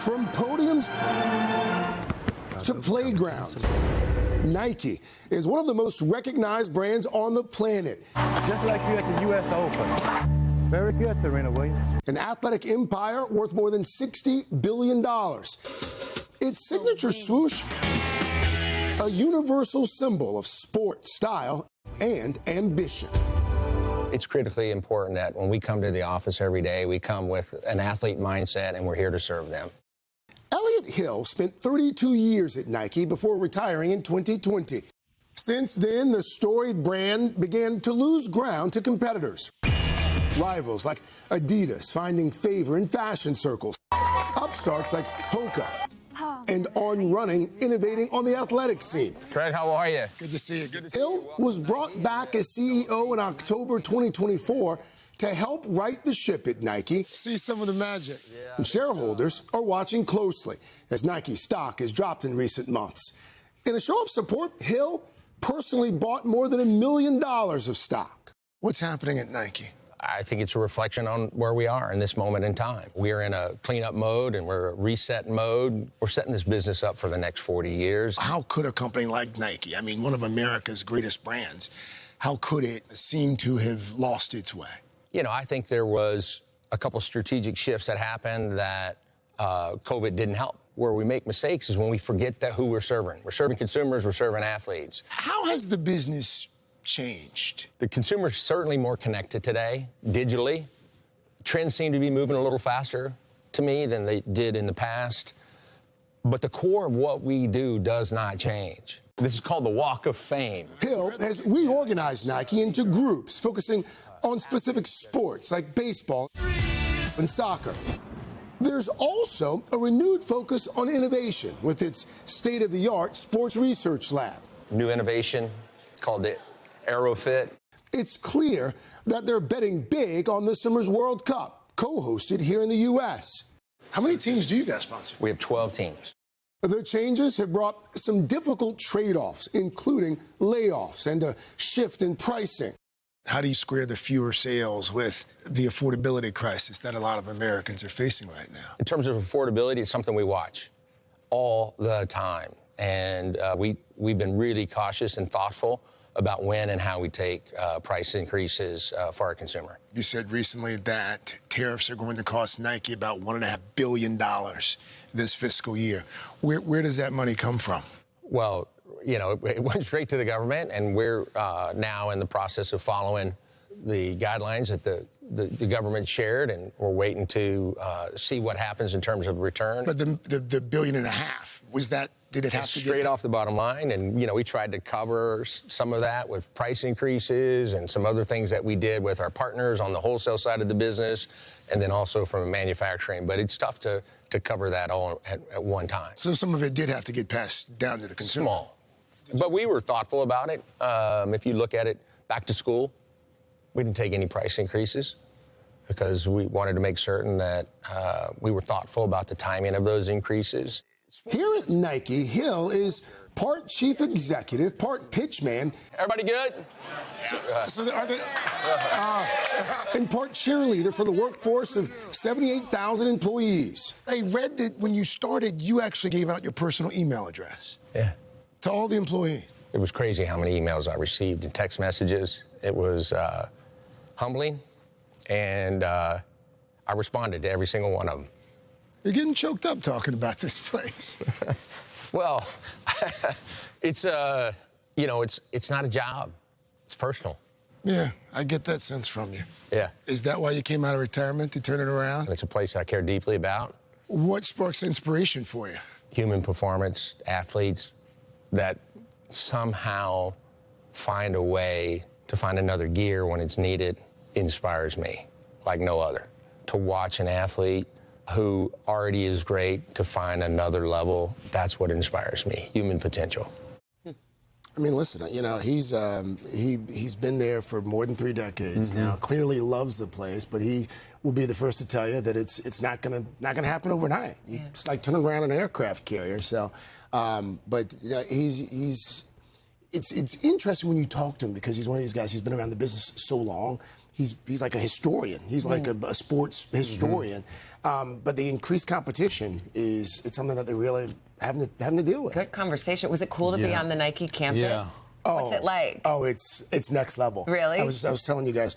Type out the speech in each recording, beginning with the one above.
From podiums to playgrounds, Nike is one of the most recognized brands on the planet. Just like you at the U.S. Open. Very good, Serena Williams. An athletic empire worth more than $60 billion. Its signature swoosh, a universal symbol of sport, style, and ambition. It's critically important that when we come to the office every day, we come with an athlete mindset and we're here to serve them. Elliot Hill spent 32 years at Nike before retiring in 2020. Since then, the storied brand began to lose ground to competitors. Rivals like Adidas finding favor in fashion circles. Upstarts like Hoka and On Running innovating on the athletic scene. Craig, how are you? Good to see you. Hill was brought back as CEO in October 2024 to help right the ship at Nike. See some of the magic. And shareholders are watching closely as Nike stock has dropped in recent months. In a show of support, Hill personally bought more than $1 million of stock. What's happening at Nike? I think it's a reflection on where we are in this moment in time. We're in a cleanup mode and we're a reset mode. We're setting this business up for the next 40 years. How could a company like Nike, I mean, one of America's greatest brands, how could it seem to have lost its way? You know, I think there was a couple strategic shifts that happened that COVID didn't help. Where we make mistakes is when we forget that who we're serving. We're serving consumers, we're serving athletes. How has the business changed? The consumer's certainly more connected today, digitally. Trends seem to be moving a little faster to me than they did in the past. But the core of what we do does not change. This is called the Walk of Fame. Hill has reorganized Nike into groups, focusing on specific sports like baseball and soccer. There's also a renewed focus on innovation with its state-of-the-art sports research lab. New innovation called the AeroFit. It's clear that they're betting big on this summer's World Cup, co-hosted here in the U.S. How many teams do you guys sponsor? We have 12 teams. The changes have brought some difficult trade-offs, including layoffs and a shift in pricing. How do you square the fewer sales with the affordability crisis that a lot of Americans are facing right now? In terms of affordability, it's something we watch all the time. And we've been really cautious and thoughtful about when and how we take price increases for our consumer. You said recently that tariffs are going to cost Nike about $1.5 billion this fiscal year. Where does that money come from? Well, you know, it went straight to the government, and we're now in the process of following the guidelines that the government shared, and we're waiting to see what happens in terms of return. But the $1.5 billion, was that, did it have to get straight off the bottom line? And, you know, we tried to cover some of that with price increases and some other things that we did with our partners on the wholesale side of the business, and then also from manufacturing. But it's tough to cover that all at one time. So some of it did have to get passed down to the consumer? Small. But we were thoughtful about it. If you look at it, back to school, we didn't take any price increases because we wanted to make certain that we were thoughtful about the timing of those increases. Here at Nike, Hill is part chief executive, part pitchman. Everybody good? And part cheerleader for the workforce of 78,000 employees. I read that when you started, you actually gave out your personal email address. Yeah. To all the employees. It was crazy how many emails I received and text messages. It was humbling, and I responded to every single one of them. You're getting choked up talking about this place. Well, it's you know, it's not a job. It's personal. Yeah, I get that sense from you. Yeah. Is that why you came out of retirement, to turn it around? It's a place I care deeply about. What sparks inspiration for you? Human performance, athletes that somehow find a way to find another gear when it's needed inspires me like no other. To watch an athlete who already is great to find another level, that's what inspires me, human potential. I mean, listen, you know, he's been there for more than 3 decades now. Clearly loves the place, but he will be the first to tell you that it's not gonna happen overnight. Yeah. It's like turning around an aircraft carrier. So, but you know, it's interesting when you talk to him because he's one of these guys. He's been around the business so long. he's like a historian. He's like a sports historian. But the increased competition it's something that they really having to deal with. Good conversation. Was it cool to be on the Nike campus? Yeah. What's it like? Oh, it's next level. Really? I was telling you guys.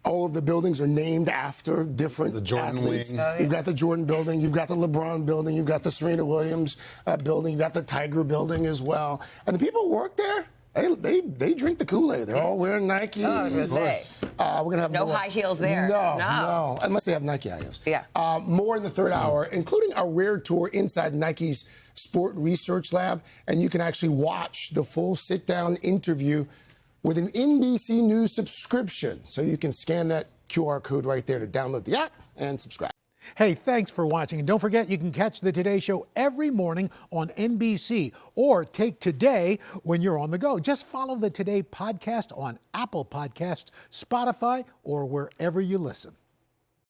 All of the buildings are named after different athletes. Wing. Oh, yeah. You've got the Jordan building, you've got the LeBron building, you've got the Serena Williams building, you've got the Tiger building as well. And the people who work there, they drink the Kool-Aid. They're all wearing Nike. Oh, I was going to say. We're gonna have No high heels there. No, unless they have Nike high heels. Yeah. More in the third hour, including our rare tour inside Nike's Sport Research Lab, and you can actually watch the full sit-down interview with an NBC News subscription. So you can scan that QR code right there to download the app and subscribe. Hey, thanks for watching. And don't forget, you can catch the Today Show every morning on NBC or take Today when you're on the go. Just follow the Today podcast on Apple Podcasts, Spotify, or wherever you listen.